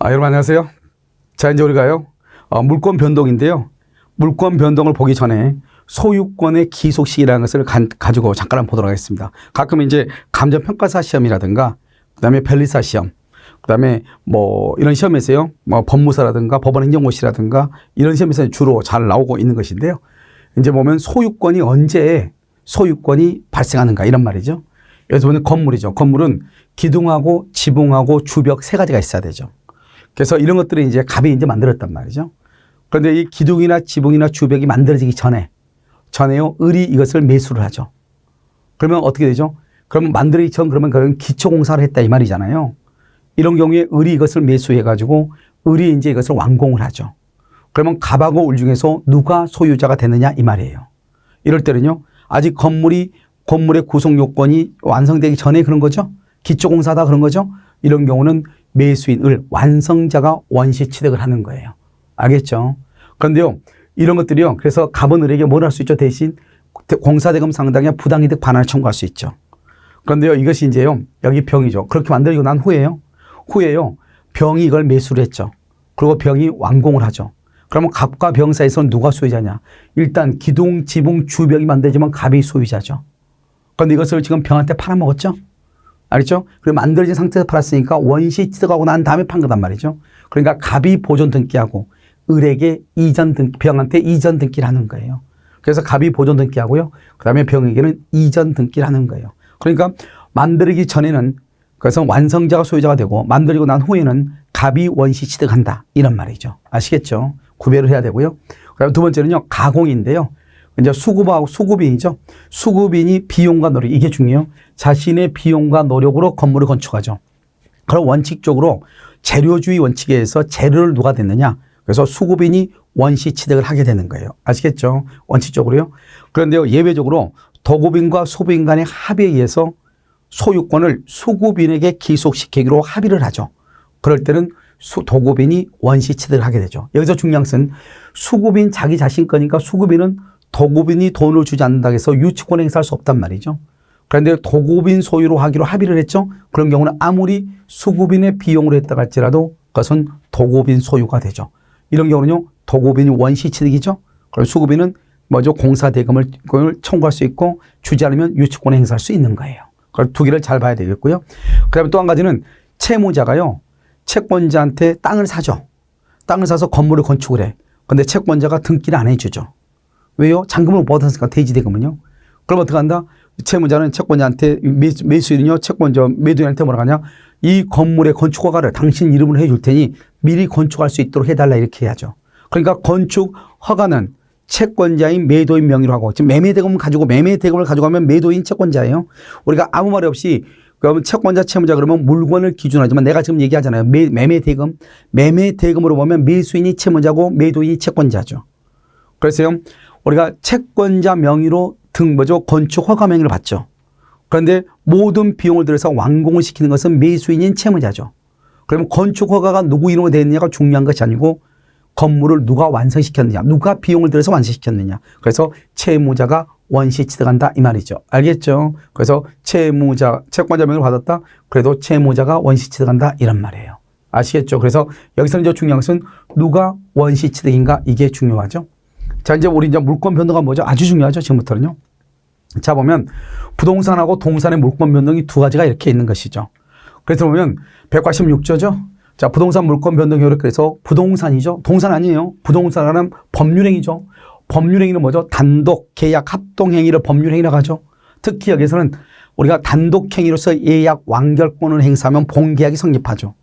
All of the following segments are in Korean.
여러분 안녕하세요. 자, 이제 우리가요, 물권 변동인데요. 물권 변동을 보기 전에 소유권의 기속식이라는 것을 가지고 잠깐 한번 보도록 하겠습니다. 가끔 이제 감정평가사 시험이라든가, 그 다음에 변리사 시험, 그 다음에 뭐 이런 시험에서요, 뭐 법무사라든가 법원행정고시라든가 이런 시험에서 주로 잘 나오고 있는 것인데요. 이제 보면 소유권이 언제 소유권이 발생하는가 이런 말이죠. 여기서 보면 건물이죠. 건물은 기둥하고 지붕하고 주벽 세 가지가 있어야 되죠. 그래서 이런 것들을 이제 갑이 이제 만들었단 말이죠. 그런데 이 기둥이나 지붕이나 주벽이 만들어지기 전에요, 을이 이것을 매수를 하죠. 그러면 어떻게 되죠? 그러면 만들기 전 그러면 그건 기초공사를 했다 이 말이잖아요. 이런 경우에 을이 이것을 매수해가지고 을이 이제 이것을 완공을 하죠. 그러면 갑하고 을 중에서 누가 소유자가 되느냐 이 말이에요. 이럴 때는요, 아직 건물의 구성 요건이 완성되기 전에 그런 거죠. 기초공사다 그런 거죠. 이런 경우는 매수인 을, 완성자가 원시 취득을 하는 거예요. 알겠죠? 그런데요, 이런 것들이요, 그래서 갑은 을에게 뭘 할 수 있죠? 대신 공사대금 상당의 부당이득 반환을 청구할 수 있죠. 그런데요, 이것이 이제요, 여기 병이죠. 그렇게 만들고 난 후에요, 병이 이걸 매수를 했죠. 그리고 병이 완공을 하죠. 그러면 갑과 병 사이에서 누가 소유자냐? 일단 기둥, 지붕, 주벽이 만들어지면 갑이 소유자죠. 그런데 이것을 지금 병한테 팔아먹었죠? 알겠죠? 그리고 만들어진 상태에서 팔았으니까 원시 취득하고 난 다음에 판 거단 말이죠. 그러니까 갑이 보존 등기하고 을에게 병한테 이전 등기를 하는 거예요. 그래서 갑이 보존 등기하고요, 그 다음에 병에게는 이전 등기를 하는 거예요. 그러니까 만들기 전에는 그래서 완성자가 소유자가 되고 만들고 난 후에는 갑이 원시 취득한다 이런 말이죠. 아시겠죠? 구별을 해야 되고요. 그다음 두 번째는요, 가공인데요. 이제 수급인이죠. 수급인이 비용과 노력, 이게 중요해요. 자신의 비용과 노력으로 건물을 건축하죠. 그럼 원칙적으로 재료주의 원칙에 의해서 재료를 누가 됐느냐? 그래서 수급인이 원시 취득을 하게 되는 거예요. 아시겠죠? 원칙적으로요. 그런데요, 예외적으로 도급인과 소비인 간의 합의에 의해서 소유권을 수급인에게 기속시키기로 합의를 하죠. 그럴 때는 도급인이 원시 취득을 하게 되죠. 여기서 중요한 것은 수급인 자기 자신 거니까 수급인은 도급인이 돈을 주지 않는다고 해서 유치권 행사할 수 없단 말이죠. 그런데 도급인 소유로 하기로 합의를 했죠. 그런 경우는 아무리 수급인의 비용으로 했다고 할지라도 그것은 도급인 소유가 되죠. 이런 경우는요, 도급인이 원시 취득이죠. 그럼 수급인은 공사대금을 청구할 수 있고 주지 않으면 유치권 행사할 수 있는 거예요. 그걸 두 개를 잘 봐야 되겠고요. 그 다음에 또 한 가지는 채무자가요, 채권자한테 땅을 사죠. 땅을 사서 건물을 건축을 해. 근데 채권자가 등기를 안 해주죠. 왜요? 잔금을 못 받았으니까 대지대금은요. 그럼 어떻게 한다? 채무자는 채권자한테, 매수인은요, 매도인한테 뭐라고 하냐? 이 건물의 건축 허가를 당신 이름으로 해줄 테니 미리 건축할 수 있도록 해달라 이렇게 해야죠. 그러니까 건축 허가는 채권자인 매도인 명의로 하고, 지금 매매대금을 가져가면 매도인 채권자예요. 우리가 아무 말 없이 그러면 채권자, 채무자 그러면 물건을 기준으로 하지만 내가 지금 얘기하잖아요. 매매대금으로 보면 매수인이 채무자고 매도인이 채권자죠. 그래서요, 우리가 채권자 명의로 건축 허가 명의를 받죠. 그런데 모든 비용을 들여서 완공을 시키는 것은 매수인인 채무자죠. 그러면 건축 허가가 누구 이름으로 되어 있느냐가 중요한 것이 아니고 건물을 누가 완성시켰느냐, 누가 비용을 들여서 완성시켰느냐. 그래서 채무자가 원시 취득한다 이 말이죠. 알겠죠? 그래서 채권자 명의를 받았다. 그래도 채무자가 원시 취득한다 이런 말이에요. 아시겠죠? 그래서 여기서는 이제 중요한 것은 누가 원시 취득인가 이게 중요하죠. 자, 이제 우리 물권 변동가 뭐죠? 아주 중요하죠. 지금부터는요. 자, 보면 부동산하고 동산의 물권 변동이 두 가지가 이렇게 있는 것이죠. 그래서 보면 186조죠. 자, 부동산 물권 변동 효력, 그래서 부동산이죠. 동산 아니에요. 부동산은 법률행위죠. 법률행위는 뭐죠? 단독, 계약, 합동행위를 법률행위라고 하죠. 특히 여기서는 우리가 단독행위로서 예약, 완결권을 행사하면 본계약이 성립하죠.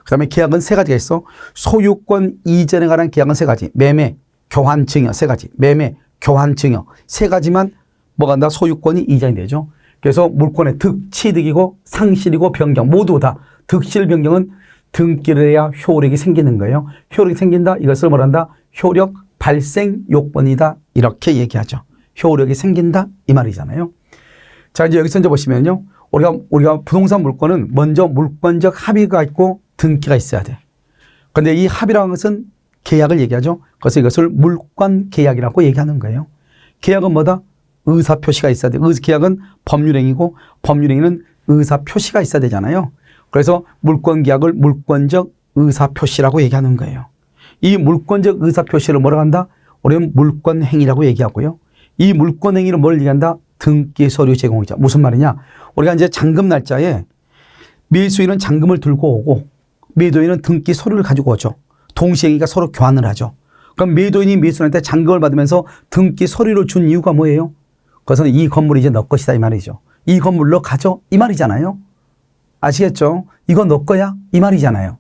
그 다음에 계약은 세 가지가 있어. 소유권 이전에 관한 계약은 세 가지. 매매, 교환, 증여 세 가지. 매매, 교환, 증여 세 가지만 뭐가 한다? 소유권이 이전이 되죠. 그래서 물권의 득, 취득이고 상실이고 변경 모두 다 득실 변경은 등기를 해야 효력이 생기는 거예요. 효력이 생긴다. 이것을 뭐란다? 효력 발생 요건이다. 이렇게 얘기하죠. 효력이 생긴다. 이 말이잖아요. 자, 이제 여기서 이제 보시면요. 우리가 부동산 물권은 먼저 물권적 합의가 있고 등기가 있어야 돼. 그런데 이 합의라는 것은 계약을 얘기하죠. 그래서 이것을 물권 계약이라고 얘기하는 거예요. 계약은 뭐다? 의사 표시가 있어야 돼. 계약은 법률행위고 법률행위는 의사 표시가 있어야 되잖아요. 그래서 물권 계약을 물권적 의사표시라고 얘기하는 거예요. 이 물권적 의사표시를 뭐라고 한다? 우리는 물권행위라고 얘기하고요. 이 물권행위를 뭘 얘기한다? 등기 서류 제공이죠. 무슨 말이냐? 우리가 이제 잔금 날짜에 매수인은 잔금을 들고 오고 매도인은 등기 서류를 가지고 오죠. 동시행위가 서로 교환을 하죠. 그럼 매도인이 매수인한테 잔금을 받으면서 등기 서류를 준 이유가 뭐예요? 그것은 이 건물이 이제 너 것이다 이 말이죠. 이 건물 너 가져 이 말이잖아요. 아시겠죠? 이거 너 거야 이 말이잖아요.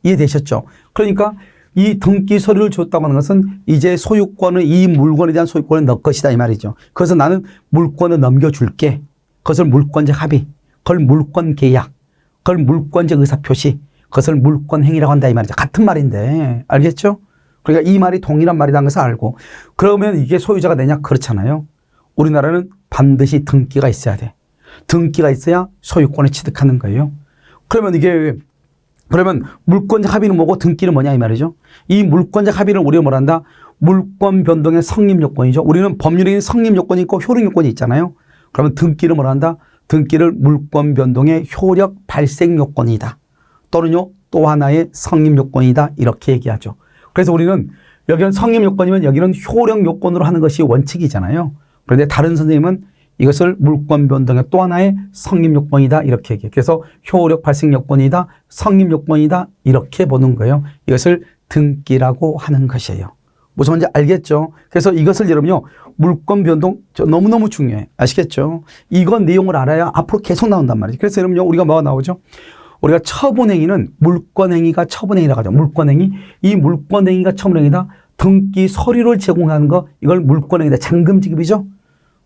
이해되셨죠? 그러니까 이 등기 서류를 줬다고 하는 것은 이제 소유권은 이 물건에 대한 소유권은 너 것이다 이 말이죠. 그래서 나는 물권을 넘겨줄게. 그것을 물권적 합의, 그걸 물권 계약, 그걸 물권적 의사표시, 그것을 물권 행위라고 한다 이 말이죠. 같은 말인데 알겠죠? 그러니까 이 말이 동일한 말이라는 것을 알고 그러면 이게 소유자가 되냐? 그렇잖아요. 우리나라는 반드시 등기가 있어야 돼. 등기가 있어야 소유권을 취득하는 거예요. 그러면 이게 그러면 물권적 합의는 뭐고 등기는 뭐냐 이 말이죠. 이 물권적 합의를 우리가 뭐란다? 물권 변동의 성립 요건이죠. 우리는 법률적인 성립 요건이 있고 효력 요건이 있잖아요. 그러면 등기를 뭐란다? 등기를 물권 변동의 효력 발생 요건이다. 또는요 또 하나의 성립 요건이다 이렇게 얘기하죠. 그래서 우리는 여기는 성립 요건이면 여기는 효력 요건으로 하는 것이 원칙이잖아요. 그런데 다른 선생님은 이것을 물권 변동의 또 하나의 성립 요건이다 이렇게 얘기해요. 그래서 효력 발생 요건이다, 성립 요건이다 이렇게 보는 거예요. 이것을 등기라고 하는 것이에요. 무슨 말인지 알겠죠? 그래서 이것을 여러분요 물권 변동 너무너무 중요해. 아시겠죠? 이건 내용을 알아야 앞으로 계속 나온단 말이죠. 그래서 여러분요 우리가 뭐가 나오죠? 우리가 처분행위는 물권행위가 처분행위라고 하죠. 물권행위. 이 물권행위가 처분행위다. 등기 서류를 제공하는 거 이걸 물권행위다. 잔금지급이죠.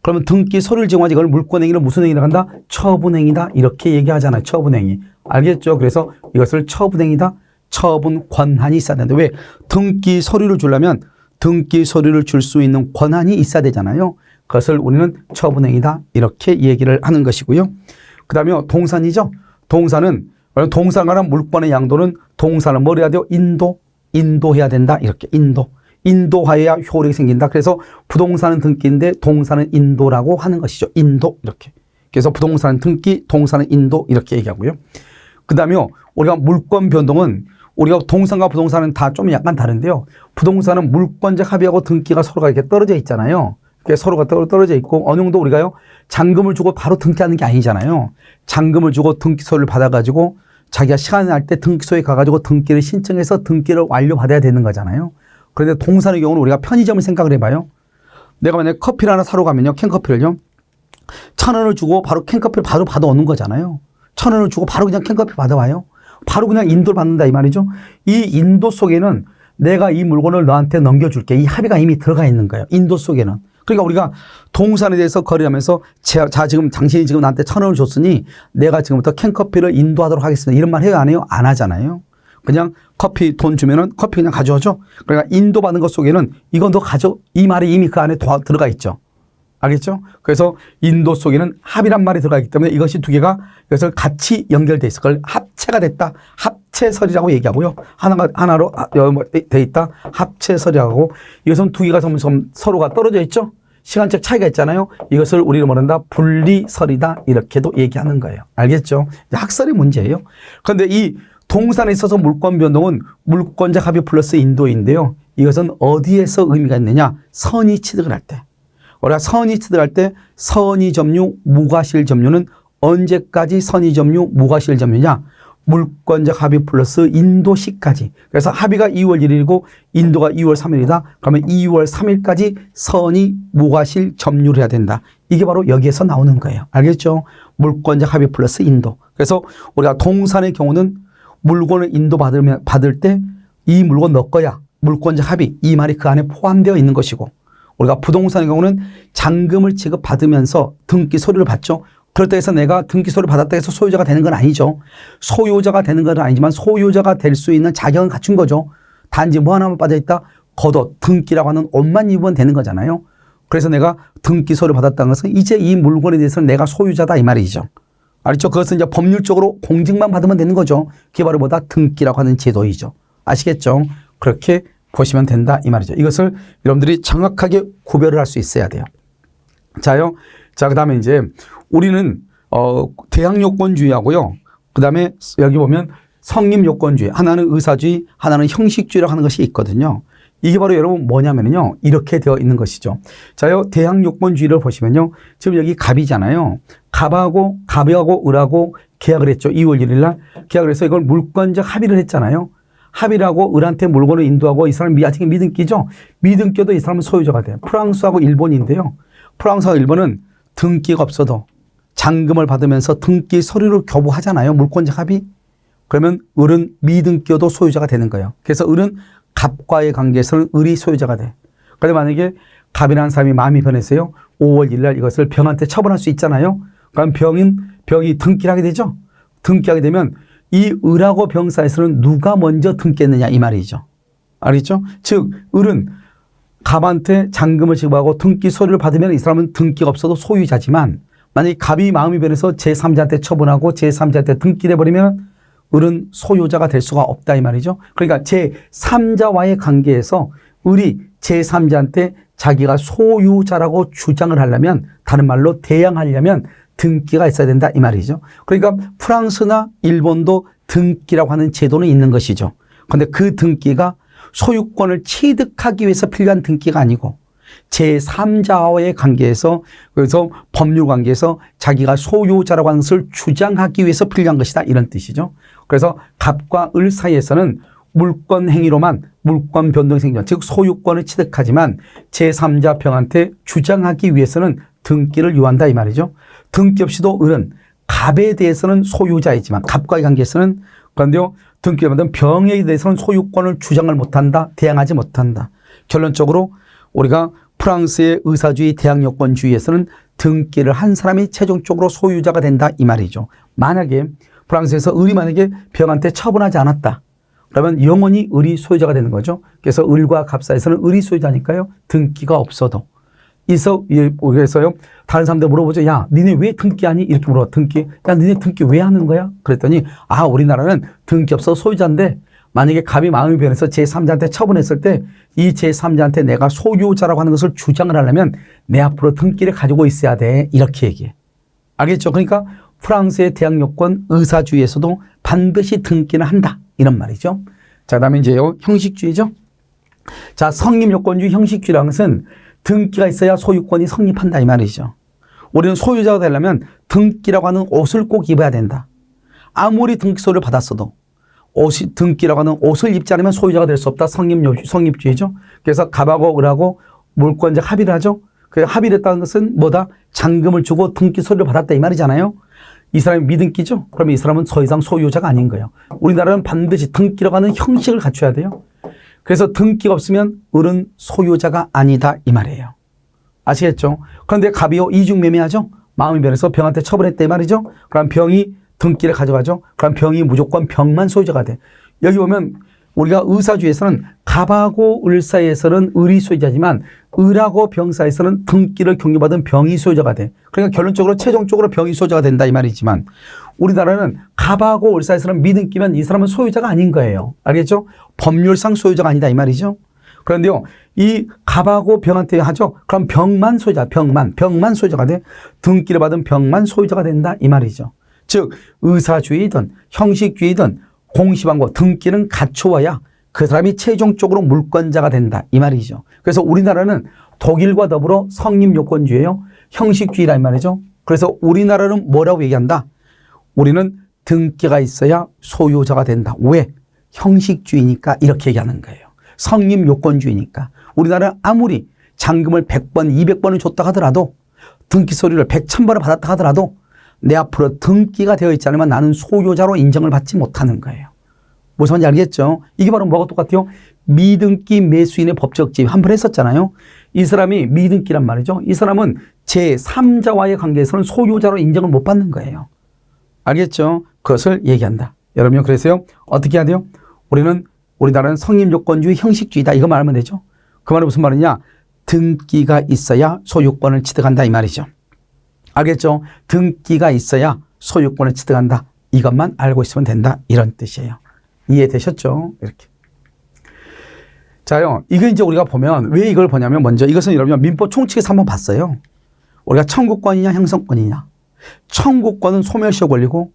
그러면 등기 서류를 제공하지 이걸 물권행위를 무슨 행위라고 한다? 처분행위다. 이렇게 얘기하잖아요. 처분행위. 알겠죠? 그래서 이것을 처분행위다. 처분 권한이 있어야 되는데 왜? 등기 서류를 주려면 등기 서류를 줄 수 있는 권한이 있어야 되잖아요. 그것을 우리는 처분행위다. 이렇게 얘기를 하는 것이고요. 그 다음에 동산이죠. 동산은 동산에 관한 물권의 양도는 동산을 뭘 해야 돼요? 인도해야 된다. 이렇게 인도하여야 효력이 생긴다. 그래서 부동산은 등기인데 동산은 인도라고 하는 것이죠. 인도 이렇게. 그래서 부동산은 등기, 동산은 인도 이렇게 얘기하고요. 그 다음에 우리가 물권 변동은 우리가 동산과 부동산은 다 좀 약간 다른데요. 부동산은 물권적 합의하고 등기가 서로가 이렇게 떨어져 있잖아요. 서로가 떨어져 있고 어느 정도 우리가요 잔금을 주고 바로 등기하는 게 아니잖아요. 잔금을 주고 등기소를 받아가지고 자기가 시간이 날 때 등기소에 가가지고 등기를 신청해서 등기를 완료받아야 되는 거잖아요. 그런데 동산의 경우는 우리가 편의점을 생각을 해봐요. 내가 만약에 커피를 하나 사러 가면요. 캔커피를요. 1,000원을 주고 바로 캔커피를 바로 받아오는 거잖아요. 1,000원을 주고 바로 그냥 캔커피 받아와요. 바로 그냥 인도를 받는다 이 말이죠. 이 인도 속에는 내가 이 물건을 너한테 넘겨줄게. 이 합의가 이미 들어가 있는 거예요. 인도 속에는. 그러니까 우리가 동산에 대해서 거래하면서 자 지금 당신이 지금 나한테 1,000원을 줬으니 내가 지금부터 캔커피를 인도하도록 하겠습니다. 이런 말 해요 안 해요? 안 하잖아요. 그냥 커피 돈 주면은 커피 그냥 가져오죠. 그러니까 인도받는 것 속에는 이거 너 가져. 이 말이 이미 그 안에 들어가 있죠. 알겠죠? 그래서 인도 속에는 합의란 말이 들어가 있기 때문에 이것이 두 개가 이것을 같이 연결돼 있어. 그걸 합체가 됐다. 합체설이라고 얘기하고요. 하나로 돼 있다. 합체설이라고. 이것은 두 개가 점점 서로가 떨어져 있죠. 시간적 차이가 있잖아요. 이것을 우리는 뭐란다? 분리설이다. 이렇게도 얘기하는 거예요. 알겠죠? 학설의 문제예요. 그런데 이 동산에 있어서 물권 변동은 물권적 합의 플러스 인도인데요. 이것은 어디에서 의미가 있느냐? 선의 취득을 할 때. 우리가 선의 취득할 때 선의 점유, 무과실 점유는 언제까지 선의 점유, 무과실 점유냐? 물권적 합의 플러스 인도시까지. 그래서 합의가 2월 1일이고 인도가 2월 3일이다. 그러면 2월 3일까지 선의, 무과실 점유를 해야 된다. 이게 바로 여기에서 나오는 거예요. 알겠죠? 물권적 합의 플러스 인도. 그래서 우리가 동산의 경우는 물건을 받을 때 이 물건 너 거야. 물권적 합의. 이 말이 그 안에 포함되어 있는 것이고 우리가 부동산의 경우는 잔금을 지급받으면서 등기 서류를 받죠. 그렇다 해서 내가 등기 서류를 받았다 해서 소유자가 되는 건 아니죠. 소유자가 되는 건 아니지만 소유자가 될 수 있는 자격은 갖춘 거죠. 단지 뭐 하나만 빠져있다? 겉옷, 등기라고 하는 옷만 입으면 되는 거잖아요. 그래서 내가 등기 서류를 받았다는 것은 이제 이 물건에 대해서는 내가 소유자다 이 말이죠. 알죠? 그것은 이제 법률적으로 공증만 받으면 되는 거죠. 그게 바로 뭐다? 등기라고 하는 제도이죠. 아시겠죠? 그렇게 보시면 된다 이 말이죠. 이것을 여러분들이 정확하게 구별을 할 수 있어야 돼요. 자요. 자, 그다음에 이제 우리는 대항요건주의하고요. 그다음에 여기 보면 성립요건주의, 하나는 의사주의, 하나는 형식주의라고 하는 것이 있거든요. 이게 바로 여러분 뭐냐면요. 이렇게 되어 있는 것이죠. 자요, 대항요건주의를 보시면요. 지금 여기 갑이잖아요. 갑하고 을하고 계약을 했죠. 2월 1일 날 계약을 해서 이걸 물권적 합의를 했잖아요. 합의를 하고 을한테 물건을 인도하고 이 사람이 아직 미등기죠. 미등기도 이 사람은 소유자가 돼요. 프랑스하고 일본인데요. 프랑스하고 일본은 등기가 없어도 잔금을 받으면서 등기 서류를 교부하잖아요. 물권적 합의. 그러면 을은 미등기여도 소유자가 되는 거예요. 그래서 을은 갑과의 관계에서는 을이 소유자가 돼. 그런데 만약에 갑이라는 사람이 마음이 변했어요. 5월 1일 날 이것을 병한테 처분할 수 있잖아요. 그럼 병이 등기를 하게 되죠. 등기하게 되면 이 을하고 병 사이에서는 누가 먼저 등기했느냐 이 말이죠. 알겠죠? 즉 을은 갑한테 잔금을 지급하고 등기 서류를 받으면 이 사람은 등기가 없어도 소유자지만 만약에 갑이 마음이 변해서 제3자한테 처분하고 제3자한테 등기를 해버리면 을은 소유자가 될 수가 없다 이 말이죠. 그러니까 제3자와의 관계에서 을이 제3자한테 자기가 소유자라고 주장을 하려면 다른 말로 대항하려면 등기가 있어야 된다 이 말이죠. 그러니까 프랑스나 일본도 등기라고 하는 제도는 있는 것이죠. 그런데 그 등기가 소유권을 취득하기 위해서 필요한 등기가 아니고 제3자와의 관계에서 그래서 법률 관계에서 자기가 소유자라고 하는 것을 주장하기 위해서 필요한 것이다 이런 뜻이죠. 그래서 갑과 을 사이에서는 물권 행위로만 물권 변동이 생겨 즉 소유권을 취득하지만 제3자 병한테 주장하기 위해서는 등기를 요한다 이 말이죠. 등기 없이도 을은 갑에 대해서는 소유자이지만 갑과의 관계에서는 그런데요 등기를 받은 병에 대해서는 소유권을 주장을 못한다 대항하지 못한다. 결론적으로 우리가 프랑스의 의사주의 대항요건주의에서는 등기를 한 사람이 최종적으로 소유자가 된다 이 말이죠. 만약에 프랑스에서 을이 만약에 병한테 처분하지 않았다. 그러면 영원히 을이 소유자가 되는 거죠. 그래서 을과 갑 사이에서는 을이 소유자니까요. 등기가 없어도. 그래서요. 다른 사람들 물어보죠. 야, 니네 왜 등기하니? 이렇게 물어봐. 등기. 야, 니네 등기 왜 하는 거야? 그랬더니 우리나라는 등기 없어 소유자인데 만약에 갑이 마음이 변해서 제3자한테 처분했을 때 이 제3자한테 내가 소유자라고 하는 것을 주장을 하려면 내 앞으로 등기를 가지고 있어야 돼. 이렇게 얘기해. 알겠죠? 그러니까 프랑스의 대항요건 의사주의에서도 반드시 등기는 한다. 이런 말이죠. 자, 그 다음에 이제요. 형식주의죠. 자, 성립요건주의 형식주의라는 것은 등기가 있어야 소유권이 성립한다. 이 말이죠. 우리는 소유자가 되려면 등기라고 하는 옷을 꼭 입어야 된다. 아무리 등기소를 받았어도 등기라고 하는 옷을 입지 않으면 소유자가 될 수 없다. 성립주의죠. 그래서 갑하고 을하고 물권적 합의를 하죠. 그 합의를 했다는 것은 뭐다? 잔금을 주고 등기 서류를 받았다 이 말이잖아요. 이 사람이 미등기죠. 그러면 이 사람은 더 이상 소유자가 아닌 거예요. 우리나라는 반드시 등기라고 하는 형식을 갖춰야 돼요. 그래서 등기가 없으면 을은 소유자가 아니다 이 말이에요. 아시겠죠? 그런데 갑이요 이중매매하죠. 마음이 변해서 병한테 처분했다 이 말이죠. 그럼 병이 등기를 가져가죠. 그럼 병이 무조건 병만 소유자가 돼. 여기 보면 우리가 의사주의에서는 갑하고 을 사이에서는 을이 소유자지만 을하고 병 사이에서는 등기를 경유받은 병이 소유자가 돼. 그러니까 결론적으로 최종적으로 병이 소유자가 된다 이 말이지만 우리나라는 갑하고 을 사이에서는 미등기면 이 사람은 소유자가 아닌 거예요. 알겠죠? 법률상 소유자가 아니다 이 말이죠. 그런데요, 이 갑하고 병한테 하죠. 그럼 병만 소유자, 병만 소유자가 돼. 등기를 받은 병만 소유자가 된다 이 말이죠. 즉 의사주의든 형식주의든 공시방법 등기는 갖추어야 그 사람이 최종적으로 물권자가 된다 이 말이죠. 그래서 우리나라는 독일과 더불어 성립요건주의예요. 형식주의란 말이죠. 그래서 우리나라는 뭐라고 얘기한다? 우리는 등기가 있어야 소유자가 된다. 왜? 형식주의니까 이렇게 얘기하는 거예요. 성립요건주의니까. 우리나라는 아무리 잔금을 100번, 200번을 줬다 하더라도 등기 서류를 100, 1000번을 받았다 하더라도 내 앞으로 등기가 되어 있지 않으면 나는 소유자로 인정을 받지 못하는 거예요. 무슨 말인지 알겠죠? 이게 바로 뭐가 똑같아요? 미등기 매수인의 법적 지위 한 번 했었잖아요. 이 사람이 미등기란 말이죠. 이 사람은 제3자와의 관계에서는 소유자로 인정을 못 받는 거예요. 알겠죠? 그것을 얘기한다. 여러분 그래서요. 어떻게 해야 돼요? 우리나라는 성립요건주의 형식주의다. 이거 말하면 되죠. 그 말은 무슨 말이냐? 등기가 있어야 소유권을 취득한다 이 말이죠. 알겠죠? 등기가 있어야 소유권을 취득한다. 이것만 알고 있으면 된다. 이런 뜻이에요. 이해되셨죠? 이렇게. 자요. 이거 이제 우리가 보면 왜 이걸 보냐면 먼저 이것은 여러분 민법 총칙에서 한번 봤어요. 우리가 청구권이냐 형성권이냐. 청구권은 소멸시효 권리고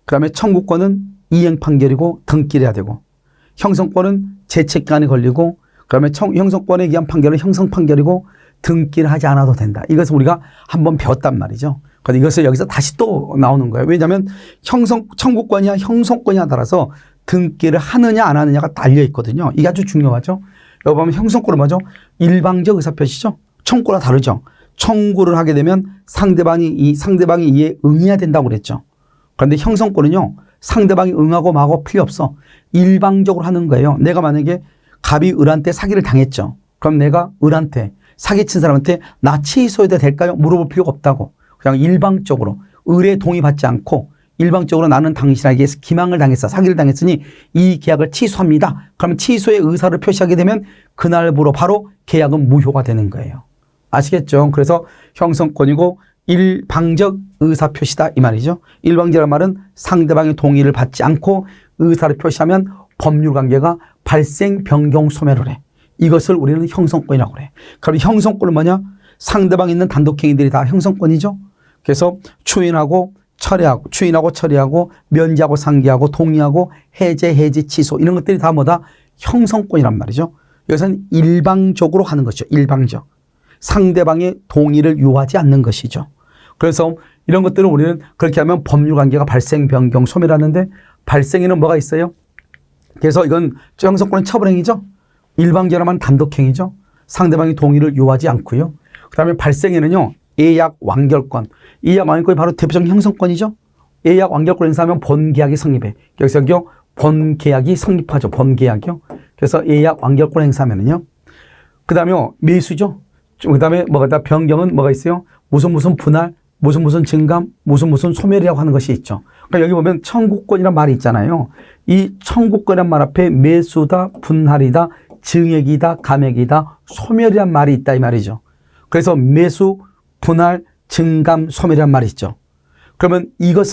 그다음에 청구권은 이행 판결이고 등기해야 되고, 형성권은 재책기간이 걸리고, 그다음에 형성권에 의한 판결은 형성 판결이고 등기를 하지 않아도 된다. 이것을 우리가 한번 배웠단 말이죠. 그런데 이것을 여기서 다시 또 나오는 거예요. 왜냐하면 청구권이야 형성권이야 따라서 등기를 하느냐 안 하느냐가 달려 있거든요. 이게 아주 중요하죠. 여기 보면 형성권은 뭐죠? 일방적 의사표시죠. 청구랑 다르죠. 청구를 하게 되면 상대방이 이에 응해야 된다고 그랬죠. 그런데 형성권은요, 상대방이 응하고 마고 필요 없어. 일방적으로 하는 거예요. 내가 만약에 갑이 을한테 사기를 당했죠. 그럼 내가 을한테 사기친 사람한테 나 취소해도 될까요? 물어볼 필요가 없다고. 그냥 일방적으로 을의 동의 받지 않고 일방적으로 나는 당신에게 기망을 당했어. 사기를 당했으니 이 계약을 취소합니다. 그러면 취소의 의사를 표시하게 되면 그날부로 바로 계약은 무효가 되는 거예요. 아시겠죠? 그래서 형성권이고 일방적 의사표시다 이 말이죠. 일방적이라는 말은 상대방의 동의를 받지 않고 의사를 표시하면 법률관계가 발생, 변경, 소멸을 해. 이것을 우리는 형성권이라고 그래. 그럼 형성권은 뭐냐? 상대방에 있는 단독행위들이 다 형성권이죠. 그래서 추인하고 처리하고 면제하고 상기하고 동의하고 해제, 취소 이런 것들이 다 뭐다? 형성권이란 말이죠. 이것은 일방적으로 하는 것이죠. 일방적. 상대방의 동의를 요하지 않는 것이죠. 그래서 이런 것들을 우리는 그렇게 하면 법률관계가 발생, 변경, 소멸하는데 발생에는 뭐가 있어요? 그래서 이건 형성권은 처벌행위죠. 일방적이라면 단독행위죠. 상대방의 동의를 요하지 않고요. 그 다음에 발생에는요. 예약 완결권. 예약 완결권이 바로 대표적인 형성권이죠. 예약 완결권 행사하면 본계약이 성립해. 여기서 본계약이 성립하죠. 본계약이요. 그래서 예약 완결권 행사하면은요. 그 다음에 매수죠. 그 다음에 변경은 뭐가 있어요? 무슨 분할, 무슨 증감, 무슨 소멸이라고 하는 것이 있죠. 그러니까 여기 보면 청구권이란 말이 있잖아요. 이 청구권이란 말 앞에 매수다, 분할이다, 증액이다, 감액이다, 소멸이란 말이 있다 이 말이죠. 그래서 매수, 분할, 증감, 소멸이란 말이 있죠. 그러면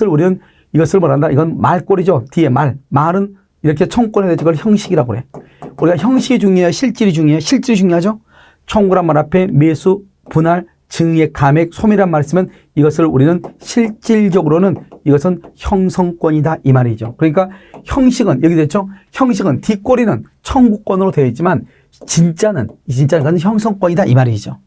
우리는 이것을 뭐란다? 이건 말꼴이죠. 뒤에 말은 이렇게 청구권에 대해서 그걸 형식이라고 그래. 우리가 형식이 중요해요? 실질이 중요해요? 실질이 중요하죠? 청구란 말 앞에 매수, 분할, 증액, 감액, 소멸이란 말을 쓰면 이것을 우리는 실질적으로는 이것은 형성권이다 이 말이죠. 그러니까 형식은 여기 됐죠? 형식은 뒷꼬리는 청구권으로 되어 있지만 진짜는 이건 형성권이다 이 말이죠.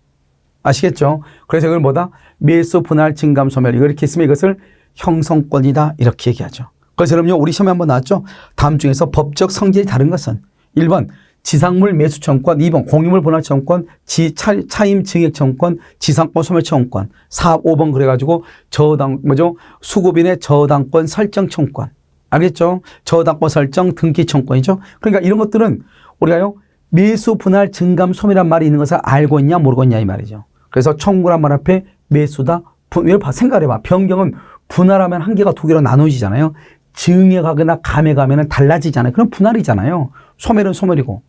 아시겠죠? 그래서 이걸 뭐다? 매수, 분할, 증감, 소멸 이렇게 했으면 이것을 형성권이다 이렇게 얘기하죠. 그래서 여러분요 우리 시험에 한번 나왔죠? 다음 중에서 법적 성질이 다른 것은 1번 지상물 매수 청구권, 2번 공유물 분할 청구권, 차임 증액 청구권, 지상권 소멸 청구권, 4, 5번 그래가지고 수급인의 저당권 설정 청구권. 알겠죠? 저당권 설정 등기 청구권이죠. 그러니까 이런 것들은 우리가요 매수 분할 증감 소멸이란 말이 있는 것을 알고 있냐 모르고 있냐 이 말이죠. 그래서 청구란 말 앞에 매수다. 생각해봐. 변경은 분할하면 한 개가 두 개로 나누어지잖아요. 증액하거나 감액하면 달라지잖아요. 그럼 분할이잖아요. 소멸은 소멸이고.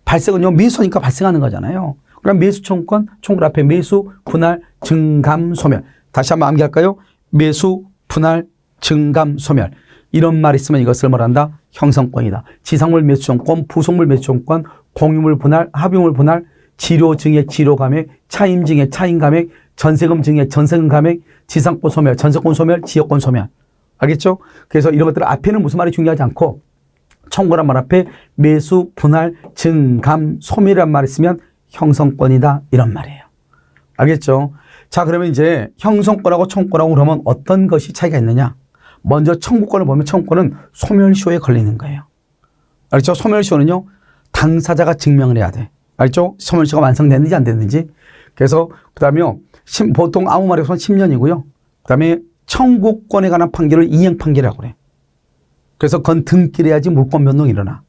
발생은요, 매수니까 발생하는 거잖아요. 그럼 매수 청구권, 청구 앞에 매수, 분할, 증감, 소멸. 다시 한번 암기할까요? 매수, 분할, 증감, 소멸. 이런 말이 있으면 이것을 뭐란다? 형성권이다. 지상물 매수 청구권, 부속물 매수 청구권, 공유물 분할, 합유물 분할, 지료 증액, 지료 감액, 차임 증액, 차임 감액, 전세금 증액, 전세금 감액, 지상권 소멸, 전세권 소멸, 지역권 소멸. 알겠죠? 그래서 이런 것들 앞에는 무슨 말이 중요하지 않고 청구란 말 앞에 매수, 분할, 증감, 소멸이란 말이 있으면 형성권이다 이런 말이에요. 알겠죠? 자, 그러면 이제 형성권하고 청구권하고 그러면 어떤 것이 차이가 있느냐? 먼저 청구권을 보면 청구권은 소멸시효에 걸리는 거예요. 알겠죠? 소멸시효는요 당사자가 증명을 해야 돼. 알죠? 소멸시효가 완성됐는지 안 됐는지. 그래서 그 다음에 보통 아무 말이 없으면 10년이고요. 그 다음에 청구권에 관한 판결을 이행 판결이라고 그래. 그래서 그건 등기를 해야지 물권 변동이 일어나.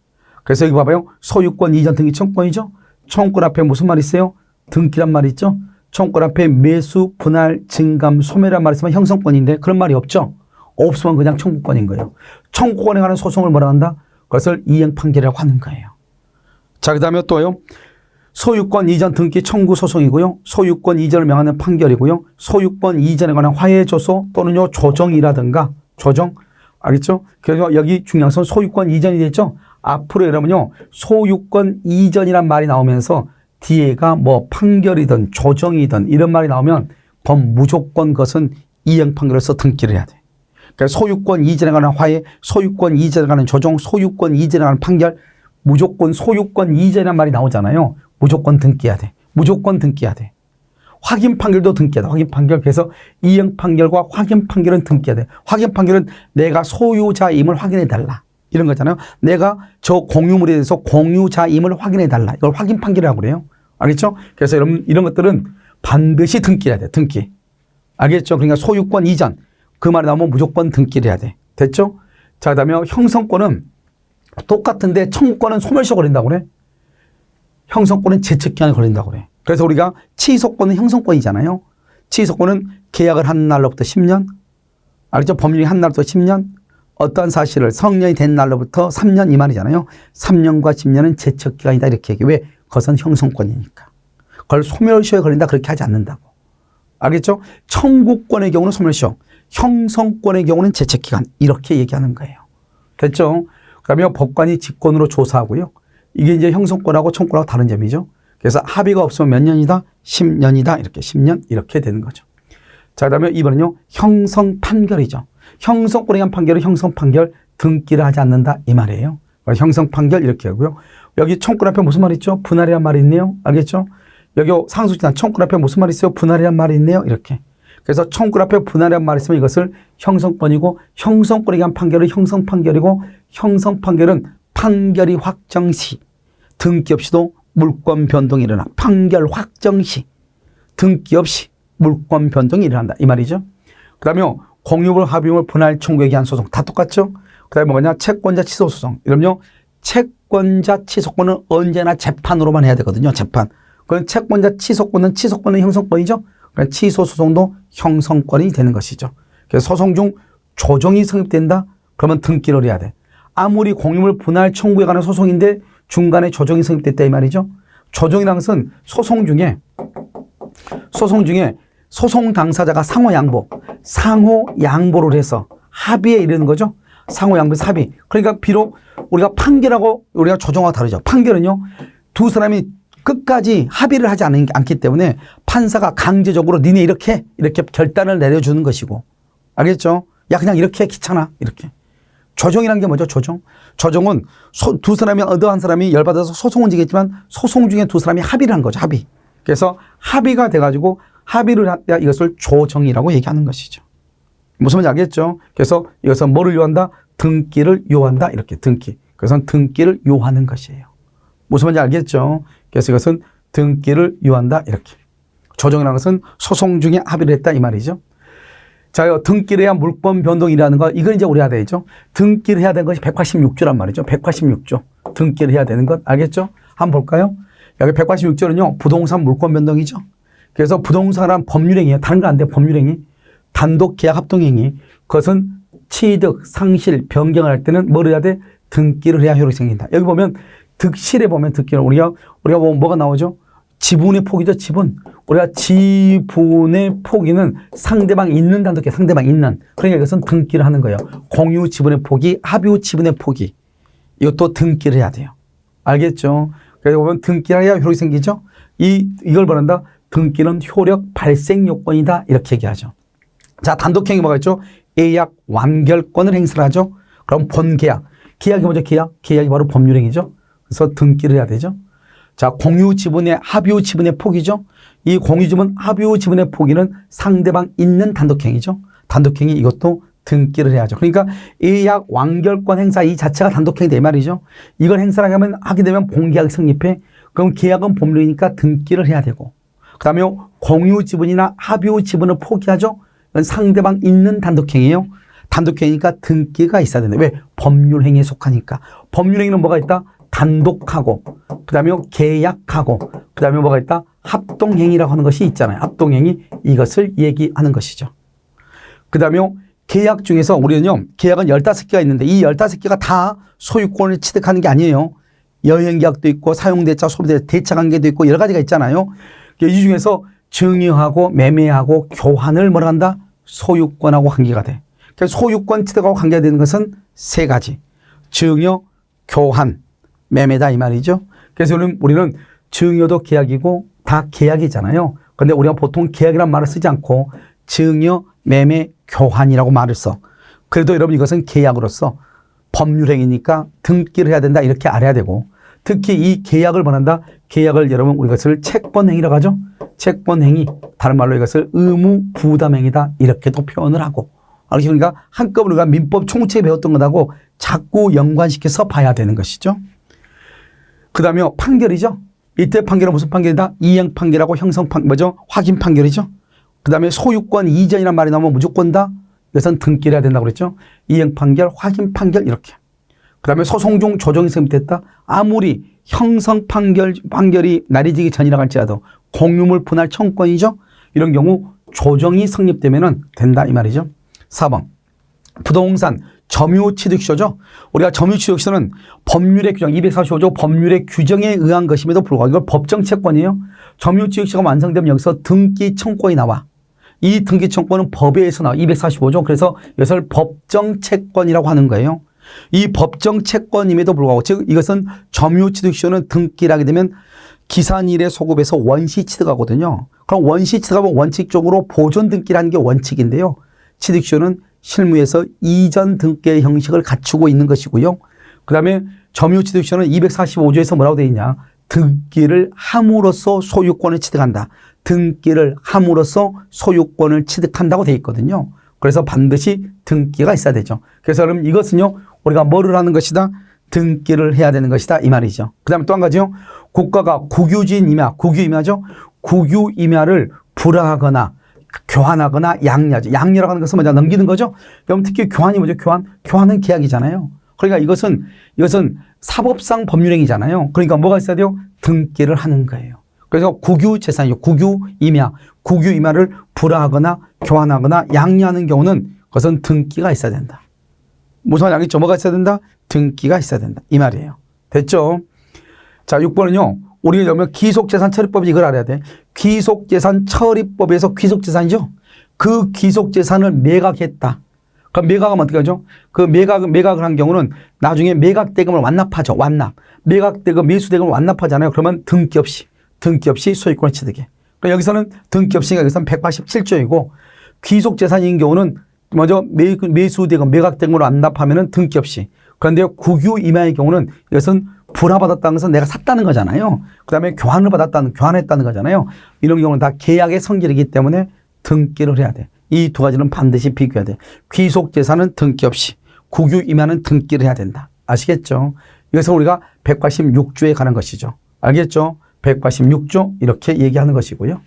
그래서 여기 봐봐요. 소유권 이전 등기 청구권이죠. 청구권 앞에 무슨 말이 있어요? 등기란 말이 있죠. 청구권 앞에 매수, 분할, 증감, 소멸이란 말이 있으면 형성권인데 그런 말이 없죠. 없으면 그냥 청구권인 거예요. 청구권에 관한 소송을 뭐라 한다? 그것을 이행 판결이라고 하는 거예요. 자, 그 다음에 또요. 소유권 이전 등기 청구 소송이고요. 소유권 이전을 명하는 판결이고요. 소유권 이전에 관한 화해 조소 또는요 조정이라든가 조정. 알겠죠? 그래서 여기 중요한 것은 소유권 이전이 됐죠? 앞으로 여러분요, 소유권 이전이란 말이 나오면서 뒤에가 뭐 판결이든 조정이든 이런 말이 나오면 그건 무조건 그것은 이행 판결로서 등기를 해야 돼. 그러니까 소유권 이전에 관한 화해, 소유권 이전에 관한 조정, 소유권 이전에 관한 판결, 무조건 소유권 이전이라는 말이 나오잖아요. 무조건 등기해야 돼. 무조건 등기해야 돼. 확인 판결도 등기해야 돼. 확인 판결. 그래서 이행 판결과 확인 판결은 등기해야 돼. 확인 판결은 내가 소유자임을 확인해 달라. 이런 거잖아요. 내가 저 공유물에 대해서 공유자임을 확인해 달라. 이걸 확인 판결이라고 그래요. 알겠죠? 그래서 이런 것들은 반드시 등기해야 돼. 등기. 알겠죠? 그러니까 소유권 이전. 그 말이 나오면 무조건 등기를 해야 돼. 됐죠? 자, 그 다음에 형성권은 똑같은데 청구권은 소멸시효 걸린다고 그래. 형성권은 제척기한에 걸린다고 그래. 그래서 우리가 취소권은 형성권이잖아요. 취소권은 계약을 한 날로부터 10년, 알겠죠? 법률이 한 날부터 10년, 어떠한 사실을 성년이 된 날로부터 3년 이 말이잖아요. 3년과 10년은 제척기간이다 이렇게 얘기해. 왜? 그것은 형성권이니까. 그걸 소멸시효에 걸린다 그렇게 하지 않는다고. 알겠죠? 청구권의 경우는 소멸시효, 형성권의 경우는 제척기간 이렇게 얘기하는 거예요. 됐죠? 그러면 법관이 직권으로 조사하고요. 이게 이제 형성권하고 청구권하고 다른 점이죠. 그래서 합의가 없으면 몇 년이다? 10년이다. 이렇게 10년 이렇게 되는 거죠. 자, 그다음에 이번은요. 형성 판결이죠. 형성권에 의한 판결은 형성 판결 등기를 하지 않는다 이 말이에요. 형성 판결 이렇게 하고요. 여기 청구권 앞에 무슨 말이 있죠? 분할이란 말이 있네요. 알겠죠? 여기 상속지단 청구권 앞에 무슨 말이 있어요? 분할이란 말이 있네요. 이렇게. 그래서 청구권 앞에 분할이란 말이 있으면 이것을 형성권이고 형성권에 의한 판결은 형성 판결이고 형성 판결은 판결이 확정 시 등기 없이도 물권 변동이 일어나. 판결 확정 시 등기 없이 물권 변동이 일어난다. 이 말이죠. 그 다음에 공유물 합의물 분할 청구에 의한 소송 다 똑같죠. 그 다음에 뭐냐 채권자 취소 소송. 이러면요 채권자 취소권은 언제나 재판으로만 해야 되거든요. 재판. 그건 채권자 취소권은 형성권이죠. 그러니까 취소 소송도 형성권이 되는 것이죠. 그래서 소송 중 조정이 성립된다. 그러면 등기를 해야 돼. 아무리 공유물 분할 청구에 관한 소송인데 중간에 조정이 성립됐다 이 말이죠. 조정이라는 것은 소송 중에 소송 당사자가 상호 양보를 해서 합의에 이르는 거죠. 상호 양보에서 합의. 그러니까 비록 우리가 판결하고 우리가 조정하고 다르죠. 판결은요. 두 사람이 끝까지 합의를 하지 않기 때문에 판사가 강제적으로 니네 이렇게 결단을 내려주는 것이고. 알겠죠? 야 그냥 이렇게 귀찮아. 이렇게. 조정이라는 게 뭐죠? 조정은 두 사람이 어떠한 사람이 열받아서 소송은 지겠지만 소송 중에 두 사람이 합의를 한 거죠. 합의. 그래서 합의가 돼가지고 합의를 할 이것을 조정이라고 얘기하는 것이죠. 무슨 말인지 알겠죠? 그래서 이것은 뭐를 요한다? 등기를 요한다. 이렇게 등기. 그래서 등기를 요하는 것이에요. 무슨 말인지 알겠죠? 그래서 이것은 등기를 요한다. 이렇게. 조정이라는 것은 소송 중에 합의를 했다. 이 말이죠. 자, 등기를 해야 물권 변동이라는 거, 이건 이제 우리가 되죠. 등기를 해야 되는 것이 186조란 말이죠. 186조. 등기를 해야 되는 것. 알겠죠? 한번 볼까요? 여기 186조는요, 부동산 물권 변동이죠. 그래서 부동산은 법률행위예요. 다른 거 안 돼요. 법률행위. 단독 계약 합동행위. 그것은 취득, 상실, 변경을 할 때는 뭘 해야 돼? 등기를 해야 효력이 생긴다. 여기 보면 득실에 보면 등기를 우리가 보면 뭐가 나오죠? 지분의 폭이죠. 지분. 우리가 지분의 폭이는 상대방 있는 단독계 상대방 있는. 그러니까 이것은 등기를 하는 거예요. 공유 지분의 폭이, 합의 지분의 폭이. 이것도 등기를 해야 돼요. 알겠죠? 그래서 보면 등기를 해야 효력이 생기죠. 이걸 말한다. 등기는 효력 발생 요건이다. 이렇게 얘기하죠. 자, 단독행위 뭐가 있죠? 예약 완결권을 행사를 하죠. 그럼 본계약. 계약이 뭐죠? 계약이 바로 법률행위죠. 그래서 등기를 해야 되죠. 자, 공유 지분의 합의 지분의 폭이죠. 이 공유 지분 합의 지분의 폭이는 상대방 있는 단독행위죠. 단독행위 이것도 등기를 해야죠. 그러니까 예약 완결권 행사 이 자체가 단독행위다 이 말이죠. 이걸 하게 되면 본계약이 성립해. 그럼 계약은 법률이니까 등기를 해야 되고. 그다음에 공유 지분이나 합의 지분을 포기하죠. 이건 상대방 있는 단독행위예요. 단독행위니까 등기가 있어야 되는데 왜? 법률행위에 속하니까. 법률행위는 뭐가 있다? 단독하고, 그 다음에 계약하고, 그 다음에 뭐가 있다? 합동행위라고 하는 것이 있잖아요. 합동행위, 이것을 얘기하는 것이죠. 그 다음에 계약 중에서 우리는요, 계약은 15개가 있는데 이 15개가 다 소유권을 취득하는 게 아니에요. 여행계약도 있고, 사용대차, 소비대차, 대차관계도 있고, 여러 가지가 있잖아요. 이 중에서 증여하고, 매매하고, 교환을 뭐라 한다? 소유권하고 관계가 돼. 그래서 소유권 취득하고 관계가 되는 것은 3가지. 증여, 교환, 매매다 이 말이죠. 그래서 우리는 증여도 계약이고 다 계약이잖아요. 그런데 우리가 보통 계약이란 말을 쓰지 않고 증여, 매매, 교환이라고 말을 써. 그래도 여러분 이것은 계약으로서 법률행위니까 등기를 해야 된다 이렇게 알아야 되고, 특히 이 계약을 권한다. 계약을 여러분 우리 것을 채권행위라고 하죠. 채권행위, 다른 말로 이것을 의무부담행위다 이렇게도 표현을 하고, 그러니까 한꺼번에 우리가 민법 총칙에 배웠던 것하고 자꾸 연관시켜서 봐야 되는 것이죠. 그 다음에 판결이죠. 이때 판결은 무슨 판결이다? 이행 판결하고 형성 판결, 뭐죠? 확인 판결이죠. 그 다음에 소유권 이전이란 말이 나오면 무조건 다 이것은 등기를 해야 된다고 그랬죠. 이행 판결, 확인 판결 이렇게. 그 다음에 소송 중 조정이 성립됐다. 아무리 형성 판결이 날이지기 전이라고 할지라도 공유물 분할 청구권이죠. 이런 경우 조정이 성립되면 된다 이 말이죠. 4번 부동산 점유취득시효죠. 우리가 점유취득시효는 법률의 규정 245조 법률의 규정에 의한 것임에도 불구하고 이걸 법정 채권이에요. 점유취득시효가 완성되면 여기서 등기 청구권이 나와. 이 등기 청구권은 법에 의해서 나와. 245조. 그래서 이것을 법정 채권이라고 하는 거예요. 이 법정 채권임에도 불구하고, 즉 이것은 점유취득시효는 등기를 하게 되면 기산일의 소급에서 원시 취득하거든요. 그럼 원시 취득하면 원칙적으로 보존 등기를 하는 게 원칙인데요. 취득시효는 실무에서 이전 등기의 형식을 갖추고 있는 것이고요. 그 다음에 점유취득시효는 245조에서 뭐라고 되어 있냐. 등기를 함으로써 소유권을 취득한다. 등기를 함으로써 소유권을 취득한다고 되어 있거든요. 그래서 반드시 등기가 있어야 되죠. 그래서 여러분 이것은요. 우리가 뭐를 하는 것이다? 등기를 해야 되는 것이다 이 말이죠. 그 다음에 또 한 가지요. 국가가 국유지인 임야, 국유임야죠. 국유임야를 불허하거나 교환하거나 양려하죠. 양려라고 하는 것은 먼저 넘기는 거죠. 그럼 특히 교환이 뭐죠? 교환은 계약이잖아요. 그러니까 이것은 사법상 법률행위잖아요. 그러니까 뭐가 있어야 돼요? 등기를 하는 거예요. 그래서 국유재산이죠. 국유임야, 국유임야를 불허하거나 교환하거나 양려하는 경우는 그것은 등기가 있어야 된다. 무슨 말이죠? 뭐가 있어야 된다? 등기가 있어야 된다. 이 말이에요. 됐죠? 자, 6번은요. 우리가 그러면 귀속재산 처리법이 이걸 알아야 돼. 귀속재산 처리법에서 귀속재산이죠. 그 귀속재산을 매각했다. 그럼 매각하면 어떻게 하죠? 그 매각을 한 경우는 나중에 매각대금을 완납하죠. 완납. 매각대금, 매수대금을 완납하잖아요. 그러면 등기 없이 소유권을 취득해. 그러니까 여기서는 등기 없이가 여기서는 187조이고 귀속재산인 경우는 먼저 매수대금, 매각대금으로 완납하면은 등기 없이. 그런데 국유임야의 경우는 이것은 불허받았다는 것은 내가 샀다는 거잖아요. 그 다음에 교환했다는 거잖아요. 이런 경우는 다 계약의 성질이기 때문에 등기를 해야 돼. 이 두 가지는 반드시 비교해야 돼. 귀속재산은 등기 없이, 국유임야는 등기를 해야 된다. 아시겠죠? 이것은 우리가 186조에 관한 것이죠. 알겠죠? 186조 이렇게 얘기하는 것이고요.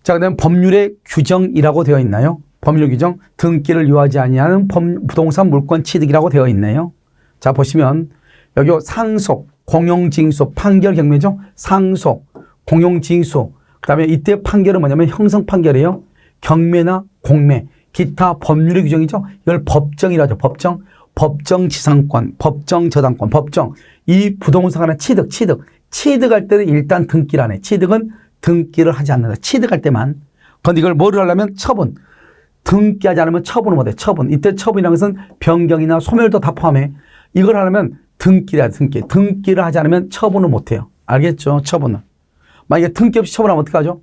자, 그다음 법률의 규정이라고 되어 있나요? 법률 규정 등기를 요하지 아니하는 부동산 물권 취득이라고 되어 있네요. 자, 보시면 여기 상속, 공용징수, 판결 경매죠. 상속, 공용징수. 그다음에 이때 판결은 뭐냐면 형성 판결이에요. 경매나 공매, 기타 법률의 규정이죠. 이걸 법정이라죠. 법정 지상권, 법정 저당권, 법정. 이 부동산의 취득할 때는 일단 등기를 안 해. 취득은 등기를 하지 않는다. 취득할 때만. 그런데 이걸 뭐를 하려면 처분. 등기하지 않으면 처분을 못해. 처분. 이때 처분이라는 것은 변경이나 소멸도 다 포함해. 이걸 하려면 등기를 해야 돼. 등기를 하지 않으면 처분을 못해요. 알겠죠? 처분을. 만약에 등기 없이 처분하면 어떻게 하죠?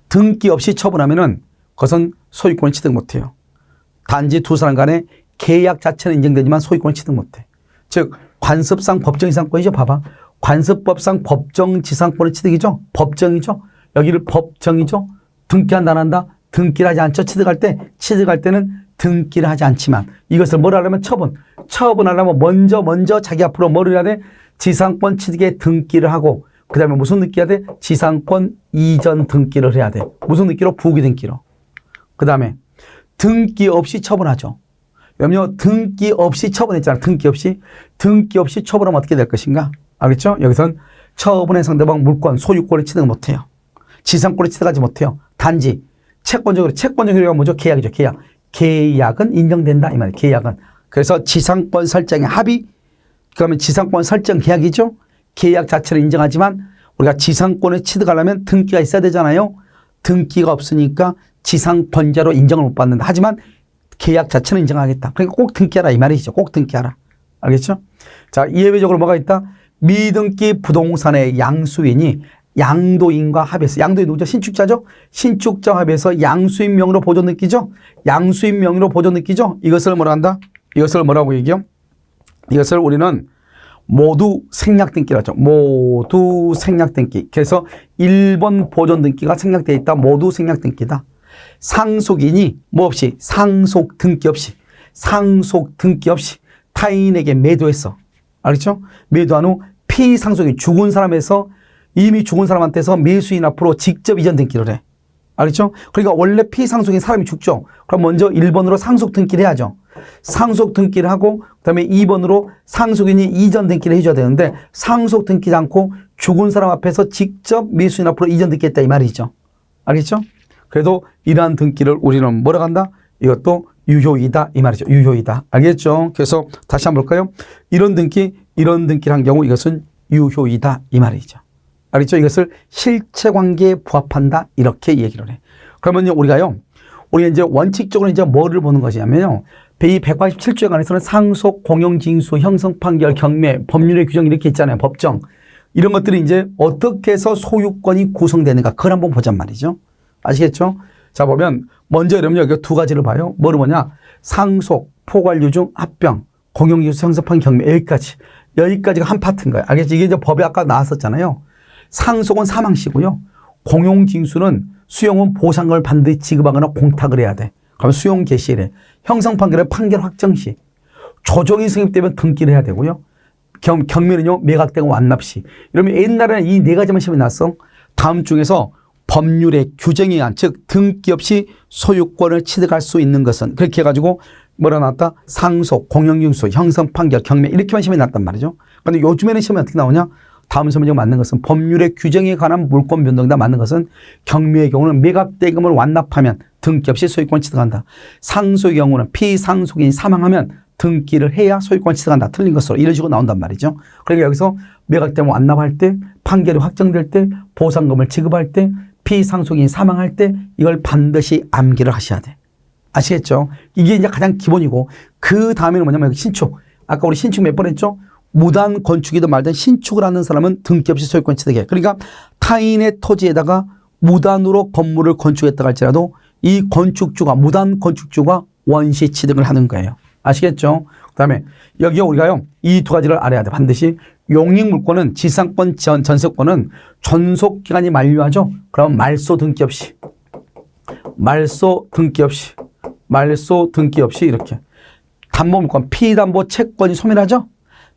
등기 없이 처분하면은 그것은 소유권을 취득 못해요. 단지 두 사람 간의 계약 자체는 인정되지만 소유권을 취득 못해. 즉 관습상 법정지상권이죠. 봐봐. 관습법상 법정지상권의 취득이죠. 법정이죠. 여기를 법정이죠. 등기한다 안 한다? 등기를 하지 않죠. 취득할 때는 등기를 하지 않지만 이것을 뭘 하려면 처분하려면 먼저 자기 앞으로 뭐를 해야 돼? 지상권 취득에 등기를 하고 그 다음에 무슨 등기 해야 돼? 지상권 이전 등기를 해야 돼. 무슨 등기로? 부기 등기로. 그 다음에 등기 없이 처분하죠. 왜냐면 등기 없이 처분했잖아. 등기 없이 처분하면 어떻게 될 것인가? 알겠죠? 여기선 처분의 상대방 물권, 소유권을 취득 못해요. 지상권을 취득하지 못해요. 단지 채권적으로 뭐죠? 계약이죠. 계약은 인정된다 이 말이에요. 계약은. 그래서 지상권 설정의 합의, 그러면 지상권 설정 계약이죠. 계약 자체를 인정하지만 우리가 지상권을 취득하려면 등기가 있어야 되잖아요. 등기가 없으니까 지상권자로 인정을 못 받는다. 하지만 계약 자체는 인정하겠다. 그러니까 꼭 등기하라 이 말이죠. 꼭 등기하라. 알겠죠? 자, 예외적으로 뭐가 있다? 미등기 부동산의 양수인이 양도인과 합해서, 양도인 누구죠? 신축자죠? 신축자와 합해서 양수인 명의로 보존 느끼죠? 양수인 명의로 보존 느끼죠? 이것을 뭐라 한다? 이것을 뭐라고 얘기해요? 이것을 우리는 모두 생략 등기라죠. 모두 생략 등기. 그래서 1번 보존 등기가 생략되어 있다. 모두 생략 등기다. 상속인이 뭐 없이, 상속 등기 없이, 상속 등기 없이 타인에게 매도했어. 알겠죠? 매도한 후 피상속인, 죽은 사람에서, 이미 죽은 사람한테서 매수인 앞으로 직접 이전 등기를 해. 알겠죠? 그러니까 원래 피상속인 사람이 죽죠. 그럼 먼저 1번으로 상속 등기를 해야죠. 상속 등기를 하고 그다음에 2번으로 상속인이 이전 등기를 해줘야 되는데 상속 등기지 않고 죽은 사람 앞에서 직접 매수인 앞으로 이전 등기했다 이 말이죠. 알겠죠? 그래도 이러한 등기를 우리는 뭐라고 한다? 이것도 유효이다 이 말이죠. 유효이다. 알겠죠? 그래서 다시 한번 볼까요? 이런 등기를 한 경우 이것은 유효이다 이 말이죠. 알겠죠? 이것을 실체관계에 부합한다 이렇게 얘기를 해. 그러면요 우리가 이제 원칙적으로 이제 뭐를 보는 것이냐면요. 이 187조에 관해서는 상속, 공용징수, 형성, 판결, 경매, 법률의 규정 이렇게 있잖아요. 법정. 이런 것들이 이제 어떻게 해서 소유권이 구성되는가 그걸 한번 보잔 말이죠. 아시겠죠? 자 보면 먼저 여러분 여기 두 가지를 봐요. 뭐를 뭐냐? 상속, 포괄유증, 합병, 공용징수, 형성, 판결, 경매 여기까지가 한 파트인 거예요. 알겠죠? 이게 이제 법에 아까 나왔었잖아요. 상속은 사망시고요. 공용징수는 수용은 보상을 반드시 지급하거나 공탁을 해야 돼. 그럼 수용 개시일에 형성 판결은 판결 확정 시 조정이 성립되면 등기를 해야 되고요. 경매는요 매각되고 완납 시. 이러면 옛날에는 이 네 가지만 시험이 났어. 다음 중에서 법률의 규정에 의한 즉 등기 없이 소유권을 취득할 수 있는 것은 그렇게 해가지고 뭐라 나왔다? 상속, 공용징수, 형성 판결, 경매 이렇게만 시험이 났단 말이죠. 그런데 요즘에는 시험이 어떻게 나오냐? 다음 시험에 맞는 것은 법률의 규정에 관한 물권 변동이다. 맞는 것은 경매의 경우는 매각대금을 완납하면 등기 없이 소유권 취득한다. 상속의 경우는 피상속인이 사망하면 등기를 해야 소유권 취득한다. 틀린 것으로 이런 식으로 나온단 말이죠. 그러니까 여기서 매각대금 완납할 때, 판결이 확정될 때, 보상금을 지급할 때, 피상속인이 사망할 때 이걸 반드시 암기를 하셔야 돼. 아시겠죠? 이게 이제 가장 기본이고 그 다음에는 뭐냐면 신축. 아까 우리 신축 몇 번 했죠? 무단 건축이든 말든 신축을 하는 사람은 등기 없이 소유권 취득해. 그러니까 타인의 토지에다가 무단으로 건물을 건축했다고 할지라도 이 건축주가 무단 건축주가 원시 취득을 하는 거예요. 아시겠죠? 그다음에 여기 우리가요 이 두 가지를 알아야 돼. 반드시 용익물권은 지상권, 전세권은 전속 기간이 만료하죠. 그럼 말소 등기 없이 이렇게 담보물권 피담보 채권이 소멸하죠.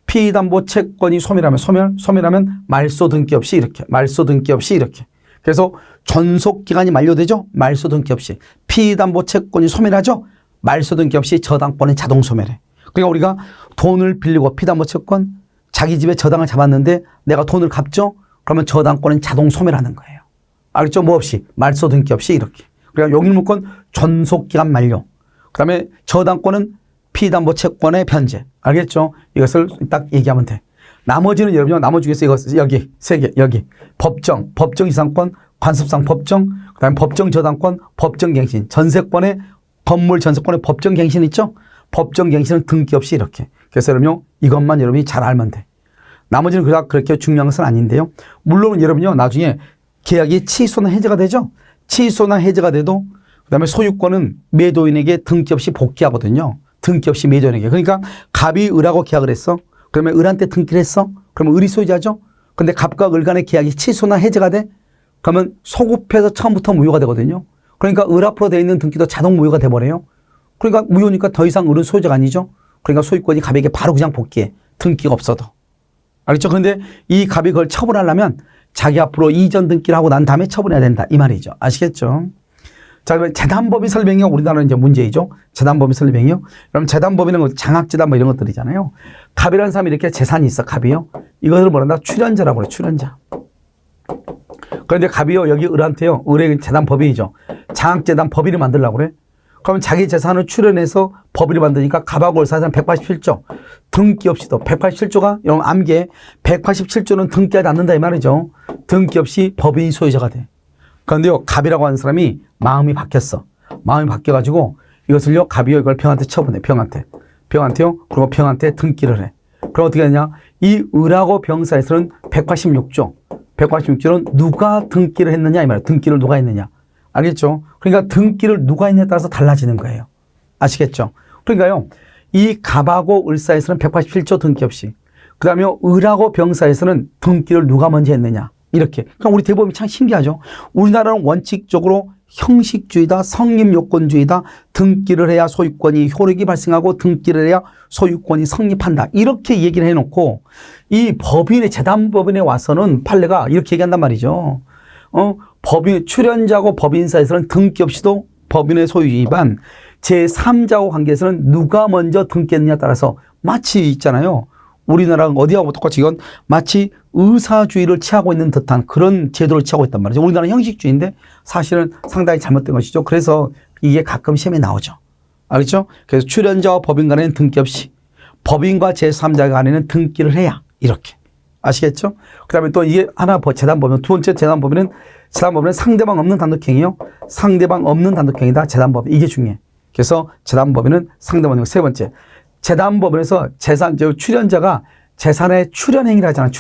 피담보 채권이 소멸하면 말소 등기 없이 이렇게. 그래서 전속 기간이 만료되죠. 말소 등기 없이. 피담보 채권이 소멸하죠. 말소 등기 없이 저당권은 자동 소멸해. 그러니까 우리가 돈을 빌리고 피담보 채권 자기 집에 저당을 잡았는데 내가 돈을 갚죠. 그러면 저당권은 자동 소멸하는 거예요. 알겠죠? 뭐 없이 말소 등기 없이 이렇게. 그러니까 용익물권 전속 기간 만료. 그다음에 저당권은 피담보 채권의 변제. 알겠죠? 이것을 딱 얘기하면 돼. 나머지는 여러분요, 나머지 중에서 이거 여기 세 개, 여기 법정 이상권, 관습상 법정, 그다음에 법정 저당권, 법정 갱신, 전세권의 건물 전세권의 법정 갱신 있죠? 법정 갱신은 등기 없이 이렇게. 그래서 여러분요, 이것만 여러분이 잘 알면 돼. 나머지는 그렇게 중요한 것은 아닌데요. 물론 여러분요, 나중에 계약이 취소나 해제가 되죠? 취소나 해제가 돼도 그다음에 소유권은 매도인에게 등기 없이 복귀하거든요. 등기 없이 매도인에게. 그러니까 갑이 을하고 계약을 했어. 그러면 을한테 등기를 했어. 그러면 을이 소유자죠. 근데 갑과 을 간의 계약이 취소나 해제가 돼. 그러면 소급해서 처음부터 무효가 되거든요. 그러니까 을 앞으로 되어 있는 등기도 자동 무효가 돼버려요. 그러니까 무효니까 더 이상 을은 소유자가 아니죠. 그러니까 소유권이 갑에게 바로 그냥 복귀해. 등기가 없어도. 알겠죠? 그런데 이 갑이 그걸 처분하려면 자기 앞으로 이전 등기를 하고 난 다음에 처분해야 된다. 이 말이죠. 아시겠죠? 자, 그러면 재단법인 설명이 우리나라는 이제 문제이죠. 재단법인 설명이요. 그럼 재단법인은 뭐 장학재단 뭐 이런 것들이잖아요. 갑이라는 사람이 이렇게 재산이 있어. 갑이요. 이것을 뭐란다? 출연자라고 그래. 출연자. 그런데 갑이요. 여기 을한테요. 을의 재단법인이죠. 장학재단 법인을 만들려고 그래. 그러면 자기 재산을 출연해서 법인을 만드니까 갑하고 을 사이에는 187조. 등기 없이도 187조가 여러분 암기에 187조는 등기하지 않는다 이 말이죠. 등기 없이 법인이 소유자가 돼. 그런데요, 갑이라고 하는 사람이 마음이 바뀌었어. 마음이 바뀌어가지고 이것을요, 갑이요, 이걸 병한테 처분해. 병한테요. 그리고 병한테 등기를 해. 그럼 어떻게 하냐? 이 을하고 병 사이에서는 186조. 186조는 누가 등기를 했느냐 이 말이에요. 등기를 누가 했느냐. 알겠죠? 그러니까 등기를 누가 했느냐에 따라서 달라지는 거예요. 아시겠죠? 그러니까요. 이 갑하고 을 사이에서는 187조 등기 없이, 그 다음에 을하고 병 사이에서는 등기를 누가 먼저 했느냐. 이렇게. 그러니까 우리 대법원이 참 신기하죠. 우리나라는 원칙적으로 형식주의다, 성립요건주의다, 등기를 해야 소유권이 효력이 발생하고 등기를 해야 소유권이 성립한다. 이렇게 얘기를 해놓고 이 법인의 재단법인에 와서는 판례가 이렇게 얘기한단 말이죠. 법인, 출연자고 법인 사이에서는 등기 없이도 법인의 소유이지만 제3자와 관계에서는 누가 먼저 등기했느냐에 따라서 마치 있잖아요. 우리나라가 어디하고 똑같이 이건 마치 의사주의를 취하고 있는 듯한 그런 제도를 취하고 있단 말이죠. 우리나라는 형식주의인데 사실은 상당히 잘못된 것이죠. 그래서 이게 가끔 시험에 나오죠. 알겠죠? 그래서 출연자와 법인 간에는 등기 없이 법인과 제3자 간에는 등기를 해야 이렇게. 아시겠죠? 그 다음에 또 이게 하나 재단법인, 두 번째 재단법인은 상대방 없는 단독행위요. 상대방 없는 단독행위다. 재단법인. 이게 중요해. 그래서 재단법인은 상대방이고 세 번째. 재단법인에서 출연자가 재산의 출연행위를 하잖아요.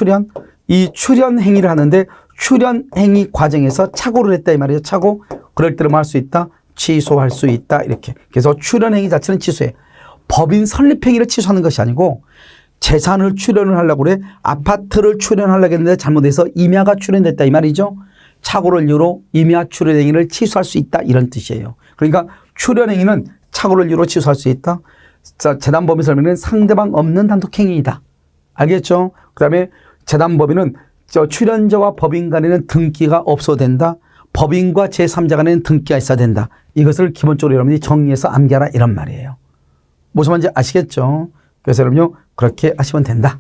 이 출연행위를 하는데 출연행위 과정에서 착오를 했다 이 말이죠. 착오. 그럴 때는 할 수 있다. 취소할 수 있다. 이렇게. 그래서 출연행위 자체는 취소해. 법인 설립행위를 취소하는 것이 아니고 재산을 출연을 하려고 그래. 아파트를 출연하려고 했는데 잘못해서 임야가 출연됐다 이 말이죠. 착오를 이유로 임야 출연행위를 취소할 수 있다. 이런 뜻이에요. 그러니까 출연행위는 착오를 이유로 취소할 수 있다. 재단법인 설명은 상대방 없는 단독행위이다. 알겠죠? 그 다음에 재단법인은 출연자와 법인 간에는 등기가 없어도 된다. 법인과 제3자 간에는 등기가 있어야 된다. 이것을 기본적으로 여러분이 정리해서 암기하라 이런 말이에요. 무슨 말인지 아시겠죠? 그래서 여러분요 그렇게 하시면 된다.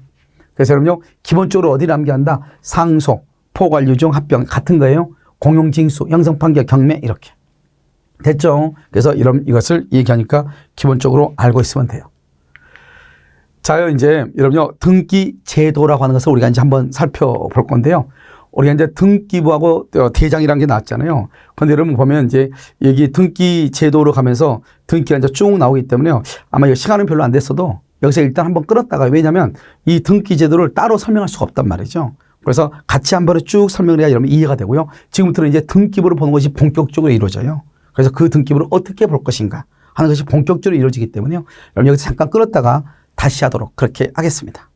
그래서 여러분요 기본적으로 어디를 암기한다? 상속, 포괄, 유증, 합병 같은 거예요. 공용징수, 형성판결, 경매 이렇게. 됐죠? 그래서 이것을 얘기하니까 기본적으로 알고 있으면 돼요. 자, 이제 여러분요, 등기 제도라고 하는 것을 우리가 이제 한번 살펴볼 건데요. 우리가 이제 등기부하고 대장이라는 게 나왔잖아요. 그런데 여러분 보면 이제 여기 등기 제도로 가면서 등기가 이제 쭉 나오기 때문에요. 아마 시간은 별로 안 됐어도 여기서 일단 한번 끌었다가 왜냐하면 이 등기 제도를 따로 설명할 수가 없단 말이죠. 그래서 같이 한 번에 쭉 설명을 해야 여러분 이해가 되고요. 지금부터는 이제 등기부를 보는 것이 본격적으로 이루어져요. 그래서 그 등기부를 어떻게 볼 것인가 하는 것이 본격적으로 이루어지기 때문에요. 여러분 여기서 잠깐 끌었다가 다시 하도록 그렇게 하겠습니다.